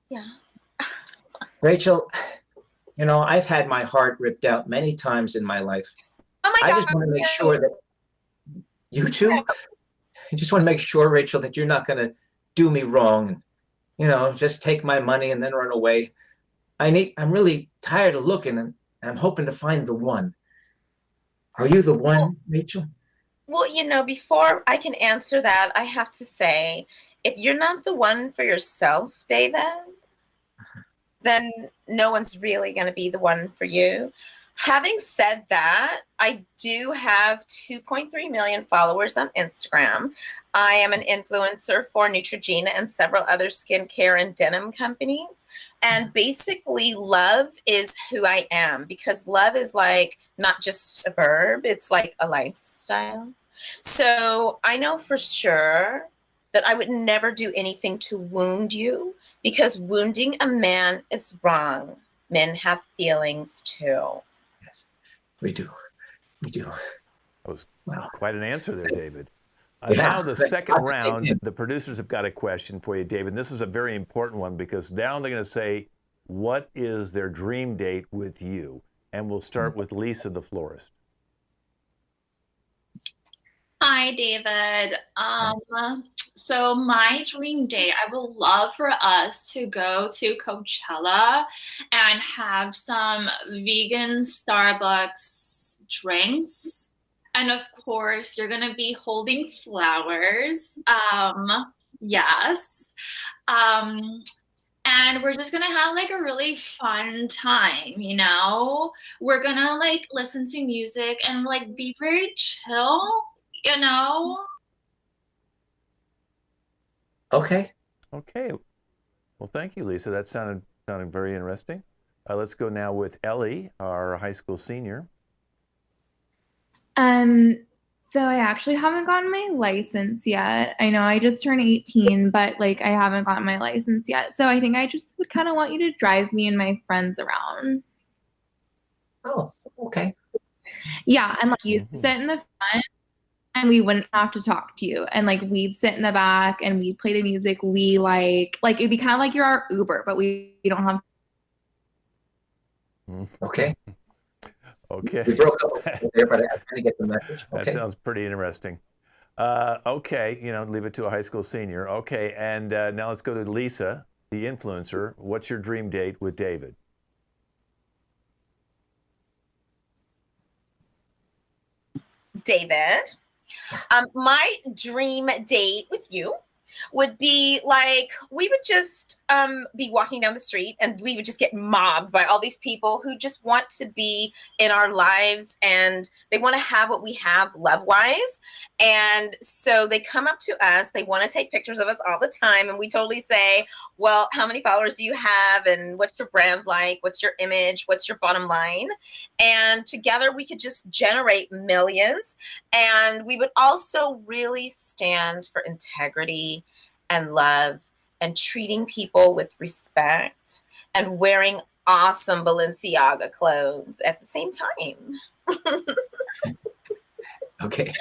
Yeah. Rachel, you know, I've had my heart ripped out many times in my life. Oh my I God. just want to make sure that you too, I just want to make sure, Rachel, that you're not going to do me wrong and, you know, just take my money and then run away. I'm really tired of looking and I'm hoping to find the one. Are you the one, Rachel? Well, you know, before I can answer that, I have to say, if you're not the one for yourself, David, then no one's really going to be the one for you. Having said that, I do have 2.3 million followers on Instagram. I am an influencer for Neutrogena and several other skincare and denim companies. And basically, love is who I am, because love is like not just a verb, it's like a lifestyle. So I know for sure that I would never do anything to wound you, because wounding a man is wrong. Men have feelings too. Yes, we do. We do. That was Wow. quite an answer there, David. Yeah. Now the second round, the producers have got a question for you, David. This is a very important one because now they're going to say, what is their dream date with you? And we'll start with Lisa, the florist. Hi, David. So my dream date, I would love for us to go to Coachella and have some vegan Starbucks drinks. And of course, you're gonna be holding flowers. Yes. And we're just gonna have like a really fun time, you know? We're gonna like listen to music and like be very chill, you know? Okay. Okay. Well, thank you, Lisa. That sounded very interesting. Let's go now with Ellie, our high school senior. So I actually haven't gotten my license yet. I know I just turned 18, but like I haven't gotten my license yet. So I think I just would kind of want you to drive me and my friends around. Oh, okay. Yeah, and like you'd sit in the front and we wouldn't have to talk to you. And like we'd sit in the back and we'd play the music we like it'd be kind of like you're our Uber, but we don't have. Okay. Okay. We broke up there, but I kind of get the message. Okay. That sounds pretty interesting. Okay, you know, leave it to a high school senior. Okay, and now let's go to Lisa, the influencer. What's your dream date with David? David, my dream date with you would be like, we would just be walking down the street and we would just get mobbed by all these people who just want to be in our lives and they want to have what we have love-wise. And so they come up to us, they want to take pictures of us all the time. And we totally say, well, how many followers do you have? And what's your brand like? What's your image? What's your bottom line? And together we could just generate millions. And we would also really stand for integrity and love and treating people with respect and wearing awesome Balenciaga clothes at the same time. Okay.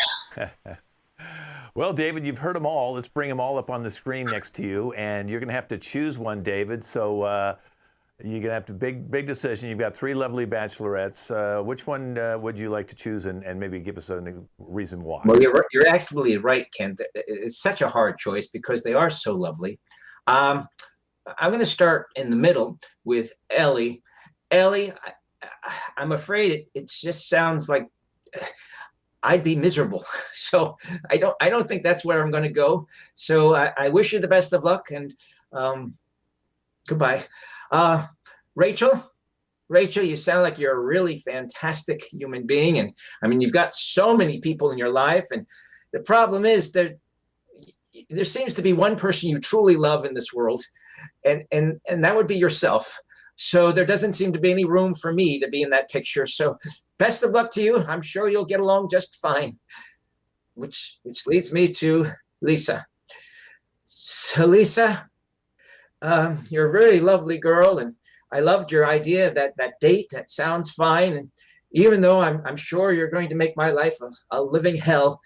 Well, David, you've heard them all. Let's bring them all up on the screen next to you, and you're going to have to choose one, David. So you're going to have to big decision. You've got 3 lovely bachelorettes. Which one would you like to choose, and maybe give us a reason why? Well, you're absolutely right, Ken. It's such a hard choice because they are so lovely. I'm going to start in the middle with Ellie. Ellie, I'm afraid it just sounds like I'd be miserable. So I don't think that's where I'm going to go. So I wish you the best of luck and goodbye. Rachel, you sound like you're a really fantastic human being. And I mean, you've got so many people in your life. And the problem is there seems to be one person you truly love in this world. And that would be yourself. So there doesn't seem to be any room for me to be in that picture. So best of luck to you. I'm sure you'll get along just fine. which leads me to Lisa. So Lisa, you're a really lovely girl, and I loved your idea of that date. That sounds fine. And even though I'm sure you're going to make my life a living hell,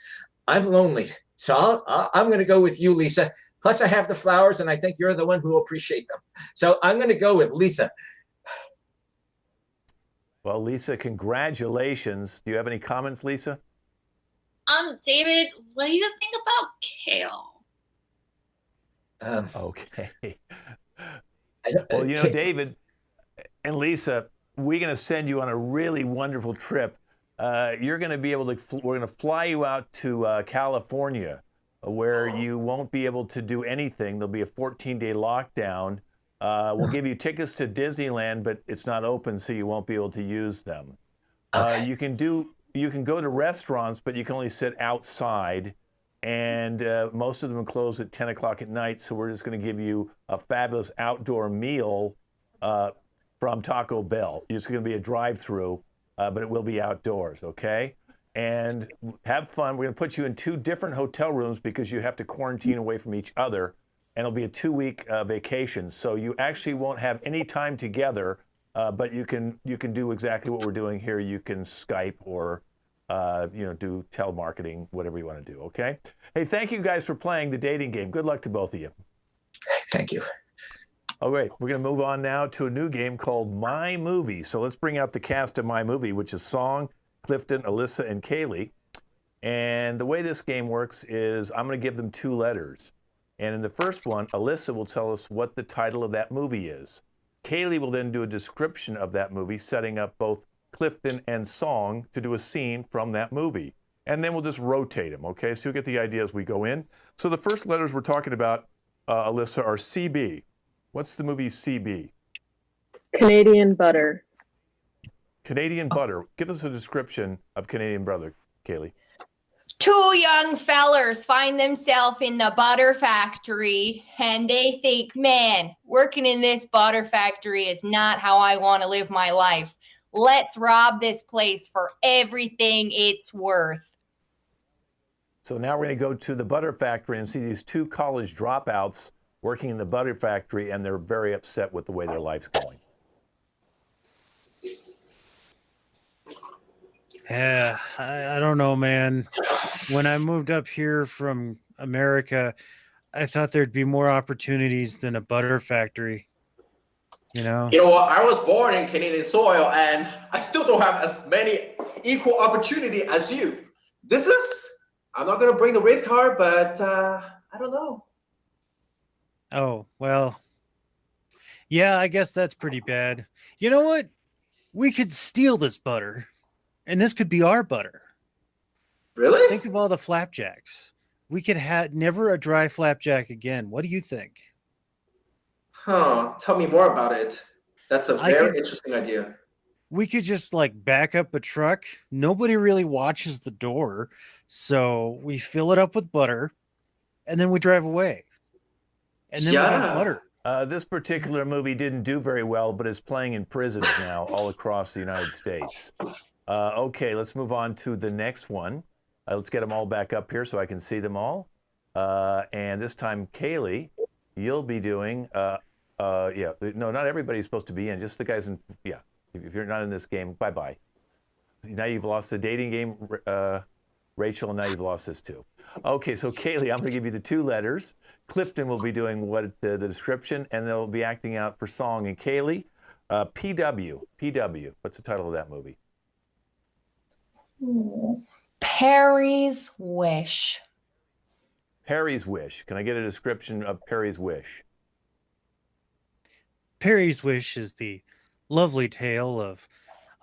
I'm lonely. So I'm going to go with you, Lisa. Plus, I have the flowers, and I think you're the one who will appreciate them. So I'm going to go with Lisa. Well, Lisa, congratulations. Do you have any comments, Lisa? David, what do you think about kale? Okay. Well, you know, David and Lisa, we're going to send you on a really wonderful trip. You're going to be able to, we're going to fly you out to California, where you won't be able to do anything. There'll be a 14-day lockdown. We'll give you tickets to Disneyland, but it's not open, so you won't be able to use them. You can go to restaurants, but you can only sit outside, and most of them close at 10 o'clock at night. So we're just going to give you a fabulous outdoor meal from Taco Bell. It's going to be a drive-through, but it will be outdoors, okay? And have fun. We're going to put you in 2 different hotel rooms because you have to quarantine away from each other. And it'll be a 2-week vacation. So you actually won't have any time together, but you can do exactly what we're doing here. You can Skype or do telemarketing, whatever you want to do, okay? Hey, thank you guys for playing the dating game. Good luck to both of you. Thank you. All right, we're going to move on now to a new game called My Movie. So let's bring out the cast of My Movie, which is Song, Clifton, Alyssa, and Kaylee. And the way this game works is I'm going to give them 2 letters. And in the first one, Alyssa will tell us what the title of that movie is. Kaylee will then do a description of that movie, setting up both Clifton and Song to do a scene from that movie. And then we'll just rotate them, okay? So you'll get the idea as we go in. So the first letters we're talking about, Alyssa, are CB. What's the movie CB? Canadian Butter. Canadian Butter. Give us a description of Canadian Butter, Kaylee. 2 young fellers find themselves in the butter factory and they think, man, working in this butter factory is not how I want to live my life. Let's rob this place for everything it's worth. So now we're going to go to the butter factory and see these 2 college dropouts working in the butter factory, and they're very upset with the way their life's going. Yeah, I don't know, man. When I moved up here from America, I thought there'd be more opportunities than a butter factory. You know? You know what? I was born in Canadian soil, and I still don't have as many equal opportunity as you. I'm not going to bring the race car, but I don't know. Oh, well. Yeah, I guess that's pretty bad. You know what? We could steal this butter. And this could be our butter. Really? Think of all the flapjacks. We could have never a dry flapjack again. What do you think? Huh. Tell me more about it. That's a very interesting idea. We could just like back up a truck. Nobody really watches the door. So we fill it up with butter and then we drive away. And then we have butter. This particular movie didn't do very well, but is playing in prisons now all across the United States. Okay, let's move on to the next one. Let's get them all back up here so I can see them all. And this time, Kaylee, you'll be doing, no, not everybody's supposed to be in, just the guys in, yeah. If you're not in this game, bye-bye. Now you've lost the dating game, Rachel, and now you've lost this too. Okay, so Kaylee, I'm going to give you the 2 letters. Clifton will be doing the description, and they'll be acting out for Song. And Kaylee, PW. What's the title of that movie? Perry's Wish. Perry's Wish. Can I get a description of Perry's Wish? Perry's Wish is the lovely tale of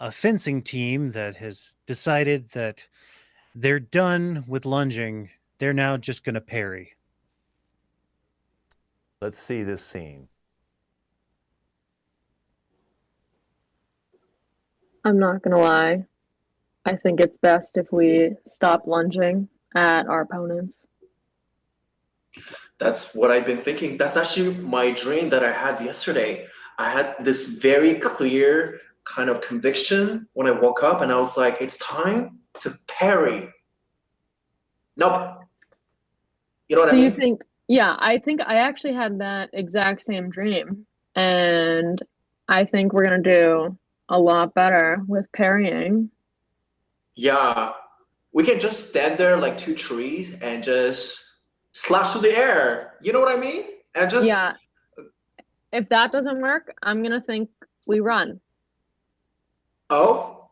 a fencing team that has decided that they're done with lunging. They're now just going to parry. Let's see this scene. I'm not gonna lie. I think it's best if we stop lunging at our opponents. That's what I've been thinking. That's actually my dream that I had yesterday. I had this very clear kind of conviction when I woke up, and I was like, it's time to parry. Nope. You know what So I you mean? think, yeah, I think I actually had that exact same dream. And I think we're going to do a lot better with parrying. Yeah. We can just stand there like two trees and just slash through the air. You know what I mean? And just, Yeah. If that doesn't work, I'm going to think we run. oh,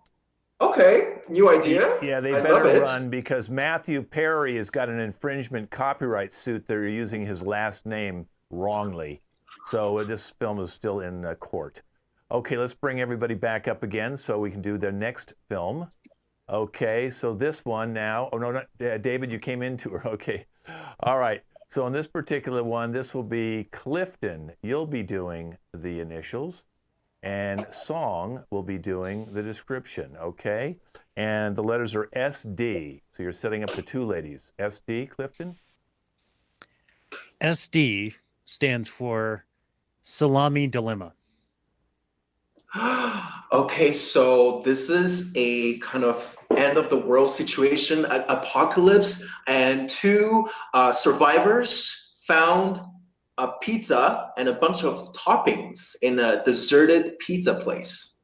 okay. New idea. Yeah, they I better love it. run because Matthew Perry has got an infringement copyright suit. They're using his last name wrongly. So this film is still in court. Okay, let's bring everybody back up again so we can do the next film. Okay, so this one now. Oh, no, not, David, you came into her. Okay. All right. So on this particular one, this will be Clifton. You'll be doing the initials, and Song will be doing the description. Okay. And the letters are SD. So you're setting up the two ladies. SD, Clifton? SD stands for Salami Dilemma. Okay, so this is a kind of end of the world situation, apocalypse, and two survivors found a pizza and a bunch of toppings in a deserted pizza place.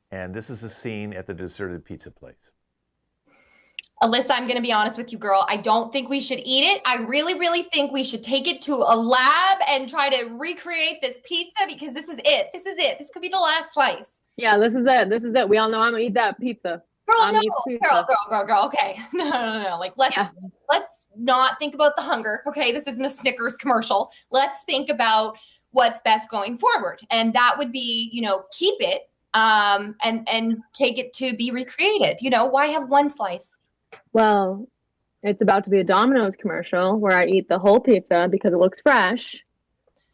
And this is a scene at the deserted pizza place. Alyssa, I'm going to be honest with you, girl. I don't think we should eat it. I really, really think we should take it to a lab and try to recreate this pizza because this is it. This is it. This could be the last slice. Yeah, this is it. This is it. We all know I'm going to eat that pizza. Girl, no, girl. Okay. No. Like, let's not think about the hunger. Okay. This isn't a Snickers commercial. Let's think about what's best going forward. And that would be, keep it and take it to be recreated. Why have one slice? Well, it's about to be a Domino's commercial where I eat the whole pizza because it looks fresh.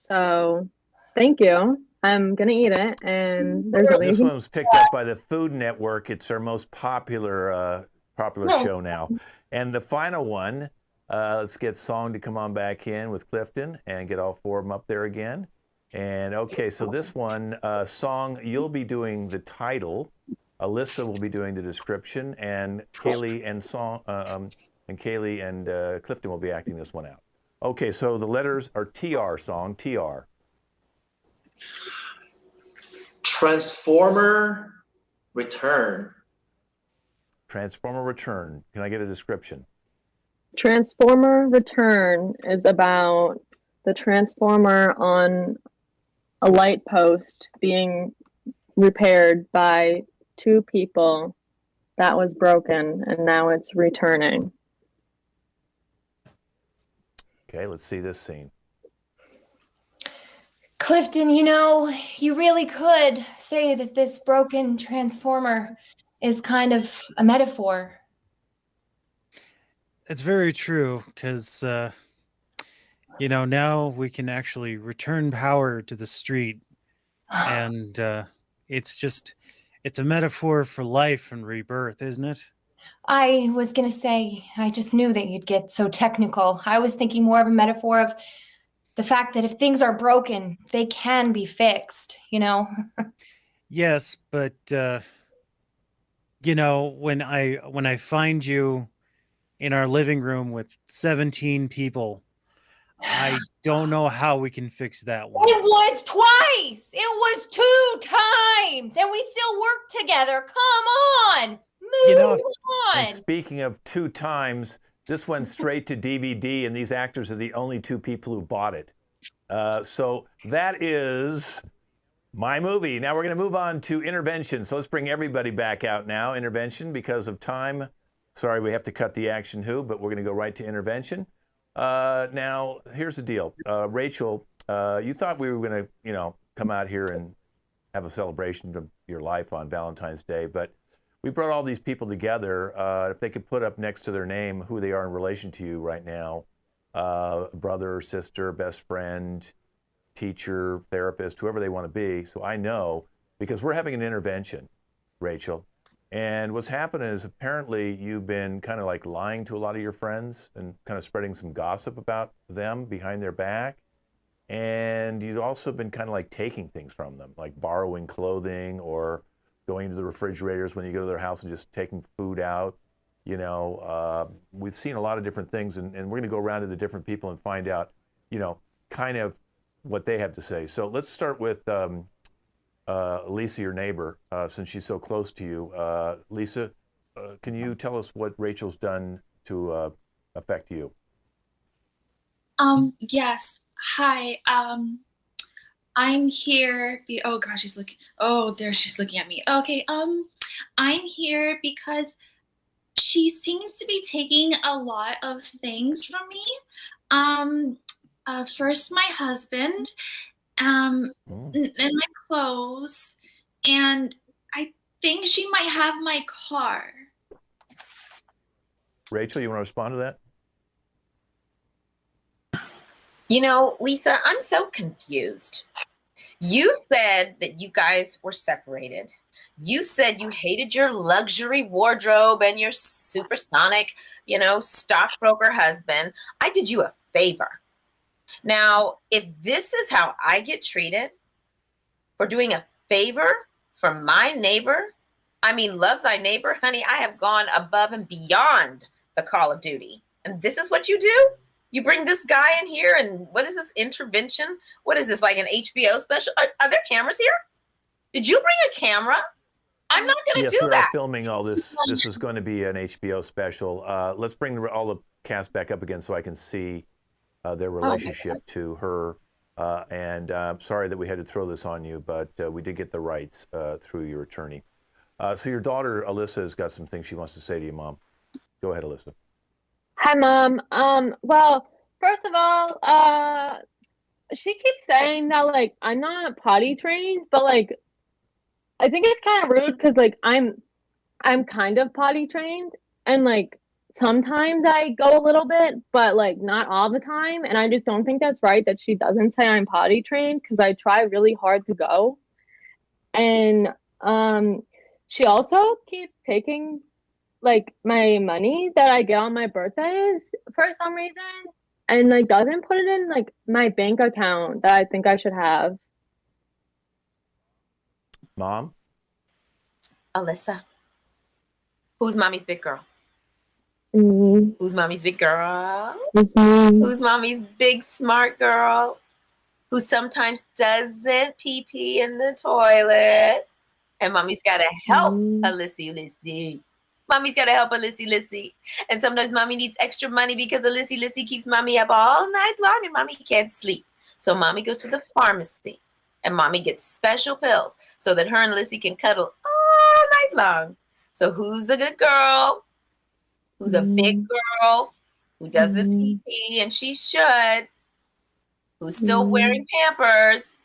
So thank you. I'm going to eat it. And there's This one was picked up by the Food Network. It's our most popular show now. And the final one, let's get Song to come on back in with Clifton and get all four of them up there again. And okay, so this one, Song, you'll be doing the title. Alyssa will be doing the description, and Kaylee and Clifton will be acting this one out. Okay, so the letters are TR, Song, TR. Transformer Return. Transformer Return. Can I get a description? Transformer Return is about the transformer on a light post being repaired by two people that was broken, and now it's returning. Okay, let's see this scene. Clifton, you really could say that this broken transformer is kind of a metaphor. It's very true because, now we can actually return power to the street. And it's a metaphor for life and rebirth, isn't it? I was going to say, I just knew that you'd get so technical. I was thinking more of a metaphor of the fact that if things are broken, they can be fixed, Yes, but, when I find you in our living room with 17 people, I don't know how we can fix that one. It was twice. It was 2 times. And we still work together. Come on. Move on. And speaking of 2 times, this went straight to DVD, and these actors are the only 2 people who bought it. So that is my movie. Now we're going to move on to Intervention. So let's bring everybody back out now. Intervention, because of time. Sorry, we have to cut the action but we're going to go right to Intervention. Now, here's the deal. Rachel, you thought we were going to, come out here and have a celebration of your life on Valentine's Day, but we brought all these people together. If they could put up next to their name who they are in relation to you right now, brother, sister, best friend, teacher, therapist, whoever they want to be. So I know, because we're having an intervention, Rachel. And what's happening is apparently you've been kind of like lying to a lot of your friends and kind of spreading some gossip about them behind their back. And you've also been kind of like taking things from them, like borrowing clothing or going to the refrigerators when you go to their house and just taking food out. You know, we've seen a lot of different things, and we're going to go around to the different people and find out, you know, kind of what they have to say. So let's start with Lisa, your neighbor, since she's so close to you. Lisa, can you tell us what Rachel's done to affect you? Yes. Hi. I'm here. Oh gosh, she's looking. Oh, there she's looking at me. Okay. I'm here because she seems to be taking a lot of things from me. First my husband, and my clothes, and I think she might have my car. Rachel, you want to respond to that? You know, Lisa, I'm so confused. You said that you guys were separated. You said you hated your luxury wardrobe and your supersonic, you know, stockbroker husband. I did you a favor. Now, if this is how I get treated for doing a favor for my neighbor, I mean, love thy neighbor, honey, I have gone above and beyond the call of duty. And this is what you do? You bring this guy in here, and what is this intervention? What is this, like an HBO special? Are there cameras here? Did you bring a camera? I'm not going to do that. Yes, we're filming all this. This is going to be an HBO special. Let's bring all the cast back up again so I can see their relationship to her. And I'm sorry that we had to throw this on you, but we did get the rights through your attorney. So your daughter, Alyssa, has got some things she wants to say to you, Mom. Go ahead, Alyssa. Hi, Mom. Well, first of all, she keeps saying that, like, I'm not potty trained, but, like, I think it's kind of rude because, like, I'm kind of potty trained, and, like, sometimes I go a little bit, but, like, not all the time, and I just don't think that's right that she doesn't say I'm potty trained because I try really hard to go. And she also keeps taking, like, my money that I get on my birthdays for some reason, and, like, doesn't put it in, like, my bank account that I think I should have. Mom? Alyssa, who's mommy's big girl? Mm-hmm. Who's mommy's big girl? Mm-hmm. Who's mommy's big smart girl? Who sometimes doesn't pee in the toilet? And mommy's got to help Alyssa. Mommy's got to help Alyssa. And sometimes mommy needs extra money because Alyssa keeps mommy up all night long and mommy can't sleep. So mommy goes to the pharmacy and mommy gets special pills so that her and Lissy can cuddle all night long. So who's a good girl? Who's a big girl? Who doesn't pee and she should? Who's still wearing Pampers?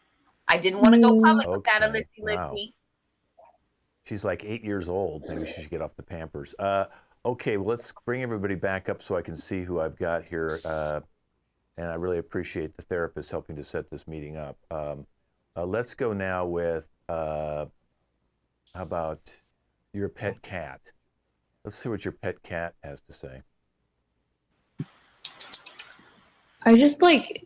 I didn't want to go public with that, Alyssa. Wow. She's like 8 years old. Maybe she should get off the Pampers. Okay, well, let's bring everybody back up so I can see who I've got here. And I really appreciate the therapist helping to set this meeting up. Let's go now with, how about your pet cat? Let's see what your pet cat has to say. I just, like,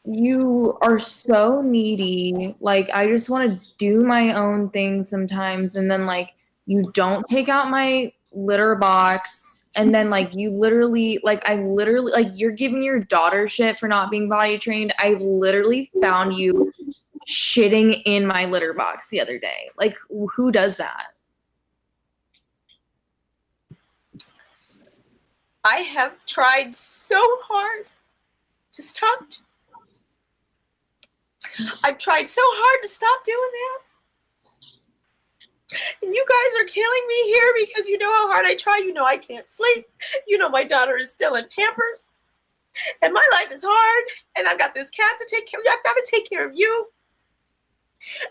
you are so needy. Like, I just want to do my own thing sometimes, and then, like, you don't take out my litter box, and then, like, you literally, like, like, you're giving your daughter shit for not being potty trained. I literally found you shitting in my litter box the other day. Like, who does that? I have tried so hard to stop. I've tried so hard to stop doing that. And you guys are killing me here because you know how hard I try. You know I can't sleep. You know my daughter is still in Pampers. And my life is hard. And I've got this cat to take care of. I've got to take care of you.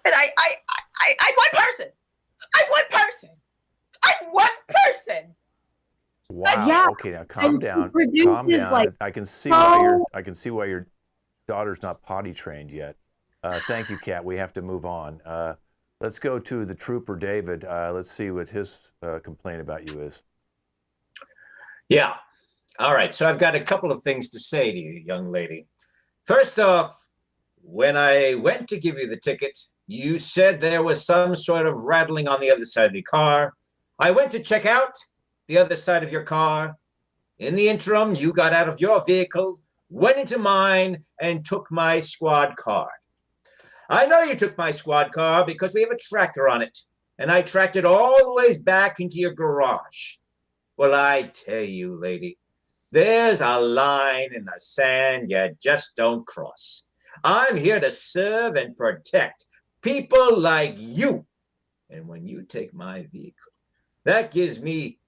And I'm one person. I'm one person. I'm one person. Wow. Yeah. Okay, now calm down. Produces, Calm down. like, I can see why your daughter's not potty trained yet. Thank you, Kat. We have to move on. Let's go to the trooper, David. Let's see what his complaint about you is. Yeah. All right. So I've got a couple of things to say to you, young lady. First off, when I went to give you the ticket, you said there was some sort of rattling on the other side of the car. I went to check out, the other side of your car. In the interim, you got out of your vehicle, went into mine, and took my squad car. I know you took my squad car because we have a tracker on it, and I tracked it all the ways back into your garage. Well, I tell you, lady, there's a line in the sand you just don't cross. I'm here to serve and protect people like you. And when you take my vehicle, that gives me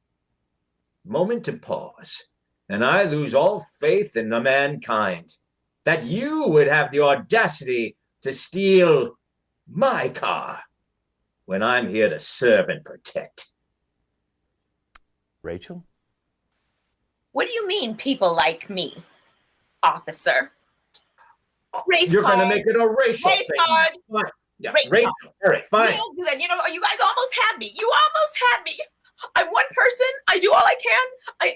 a moment to pause, and I lose all faith in the mankind that you would have the audacity to steal my car when I'm here to serve and protect. Rachel? What do you mean, people like me, officer? Race You're card. going to make it a racial Race thing. card. Fine. Yeah, Race Rachel. card. All right, fine. You don't do that. You know, you guys almost had me. You almost had me. I'm one person. I do all I can. I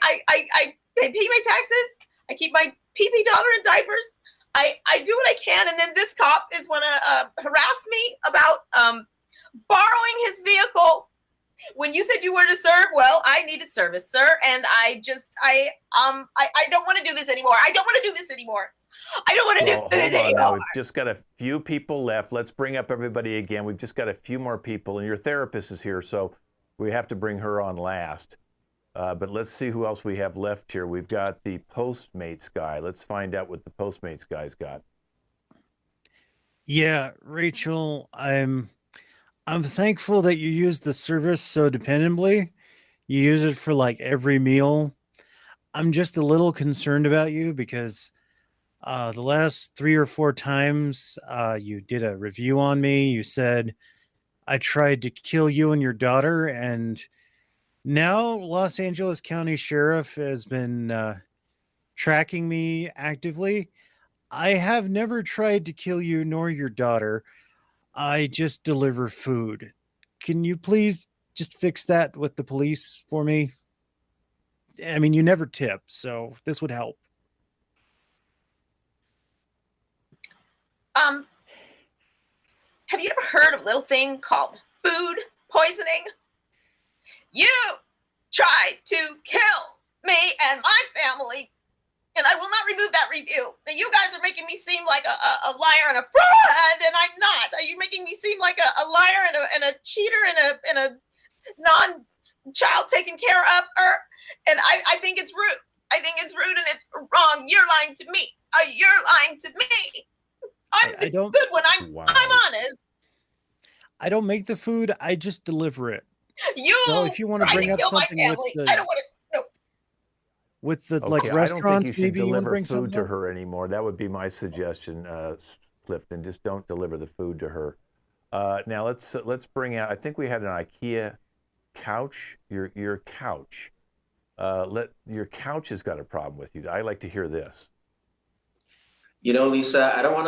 pay my taxes. I keep my PP daughter in diapers. I do what I can, and then this cop is want to harass me about borrowing his vehicle. When you said you were to serve, well, I needed service, sir, and I don't want to do this anymore. I don't want to do this anymore. I don't want to do this Hold on anymore. now. We've just got a few people left. Let's bring up everybody again. We've just got a few more people, and your therapist is here, so we have to bring her on last. But let's see who else we have left here. We've got the Postmates guy. Let's find out what the Postmates guy's got. Yeah, Rachel, I'm thankful that you use the service so dependably. You use it for like every meal. I'm just a little concerned about you because the last 3 or 4 times you did a review on me. You said I tried to kill you and your daughter, and now Los Angeles County Sheriff has been tracking me actively. I have never tried to kill you nor your daughter. I just deliver food. Can you please just fix that with the police for me? I mean, you never tip, so this would help. Have you ever heard of a little thing called food poisoning? You tried to kill me and my family, and I will not remove that review. Now, you guys are making me seem like a liar and a fraud, and I'm not. Are you making me seem like a liar and a cheater and a non-child taken care of? And I think it's rude. I think it's rude and it's wrong. You're lying to me. You're lying to me. I'm I don't, good when I'm honest. I don't make the food. I just deliver it. You So if you want to tried bring up kill my something with family. the, I don't want to. No. with the Okay, like I don't restaurants, think you should maybe you want to deliver bring food something to up? her anymore. That would be my suggestion, Clifton. Just don't deliver the food to her. Now let's bring out. I think we had an IKEA couch. Your couch. Your couch has got a problem with you. I like to hear this. You know, Lisa, I don't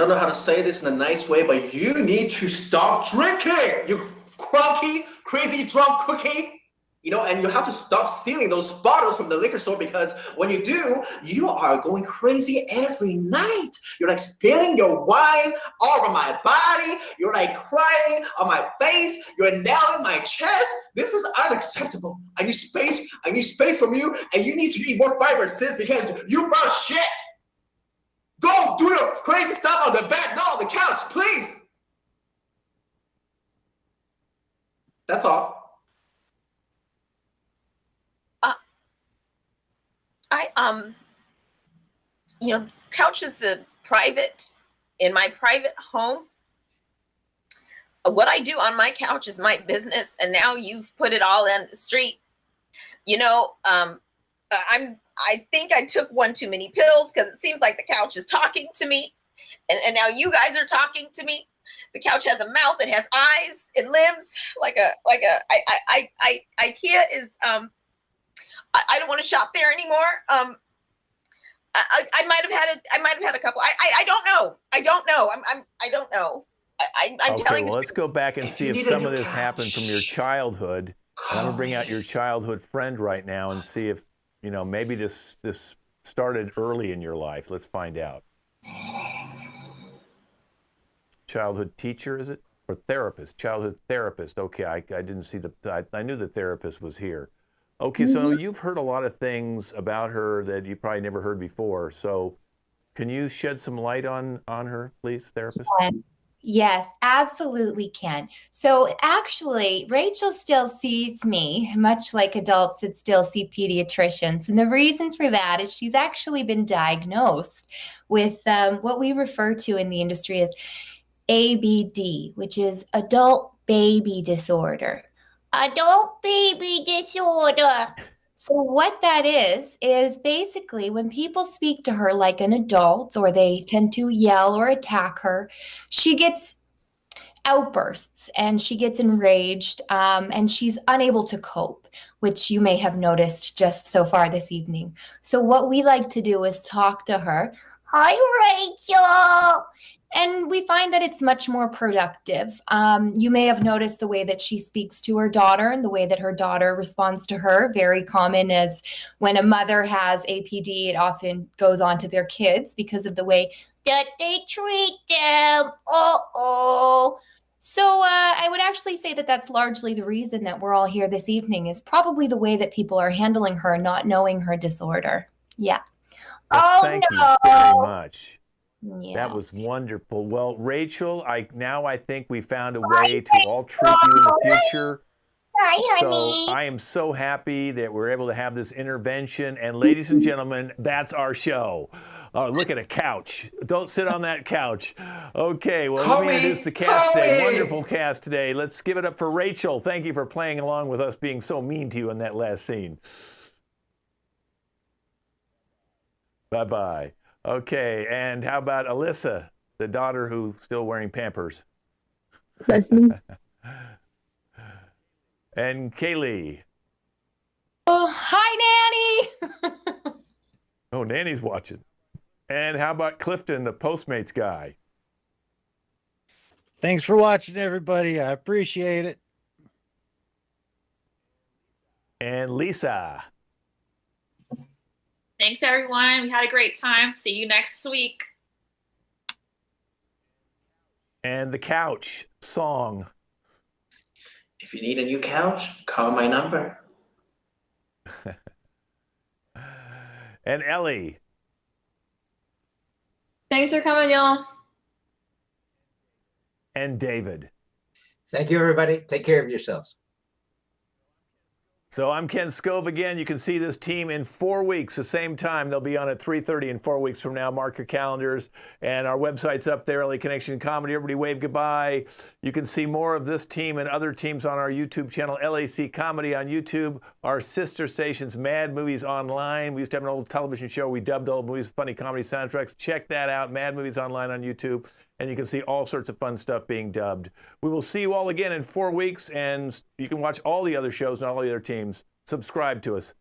know how to say this in a nice way, but you need to stop drinking, you cranky, crazy drunk cookie. You know, and you have to stop stealing those bottles from the liquor store, because when you do, you are going crazy every night. You're like spilling your wine all over my body. You're like crying on my face. You're nailing my chest. This is unacceptable. I need space from you, and you need to eat more fiber, sis, because you run shit. Go do your crazy stuff on the bed, not on the couch, please. That's all. Couch is in my private home. What I do on my couch is my business, and now you've put it all in the street. I think I took one too many pills, because it seems like the couch is talking to me, and now you guys are talking to me. The couch has a mouth, it has eyes, it lives IKEA is I don't want to shop there anymore. I might have had a couple. I don't know. I don't know. I don't know. I'm okay, telling well, let's go back and see if some of this happened from your childhood. And I'm gonna bring out your childhood friend right now and see if maybe this started early in your life. Let's find out. Childhood teacher, is it? Or therapist? Childhood therapist. Okay, I didn't see I knew the therapist was here. Okay, so you've heard a lot of things about her that you probably never heard before. So can you shed some light on her, please, therapist? Yes, absolutely can. So actually, Rachel still sees me, much like adults that still see pediatricians. And the reason for that is she's actually been diagnosed with what we refer to in the industry as ABD, which is adult baby disorder. Adult baby disorder. So what that is basically when people speak to her like an adult or they tend to yell or attack her, she gets outbursts and she gets enraged and she's unable to cope, which you may have noticed just so far this evening. So what we like to do is talk to her. Hi, Rachel. And we find that it's much more productive. You may have noticed the way that she speaks to her daughter and the way that her daughter responds to her. Very common as when a mother has APD, it often goes on to their kids because of the way that they treat them. So I would actually say that that's largely the reason that we're all here this evening is probably the way that people are handling her, not knowing her disorder. Yeah. Well, thank you very much. Yeah. That was wonderful. Well, Rachel, I think we found a way to all treat you in the future. Hi, So honey. I am so happy that we're able to have this intervention. And ladies and gentlemen, that's our show. Look at a couch. Don't sit on that couch. Okay, well, let me introduce the cast today. Wonderful cast today. Let's give it up for Rachel. Thank you for playing along with us being so mean to you in that last scene. Bye-bye. Okay, and how about Alyssa, the daughter who's still wearing Pampers? That's me. And Kaylee. Oh, hi, Nanny. Oh, Nanny's watching. And how about Clifton, the Postmates guy? Thanks for watching, everybody. I appreciate it. And Lisa. Thanks, everyone. We had a great time. See you next week. And the couch song. If you need a new couch, call my number. And Ellie. Thanks for coming, y'all. And David. Thank you, everybody. Take care of yourselves. So I'm Ken Scove again. You can see this team in 4 weeks, the same time. They'll be on at 3:30 in 4 weeks from now. Mark your calendars. And our website's up there, LA Connection Comedy. Everybody wave goodbye. You can see more of this team and other teams on our YouTube channel, LAC Comedy on YouTube. Our sister stations, Mad Movies Online. We used to have an old television show. We dubbed old movies, funny comedy soundtracks. Check that out, Mad Movies Online on YouTube. And you can see all sorts of fun stuff being dubbed. We will see you all again in 4 weeks, and you can watch all the other shows and all the other teams. Subscribe to us.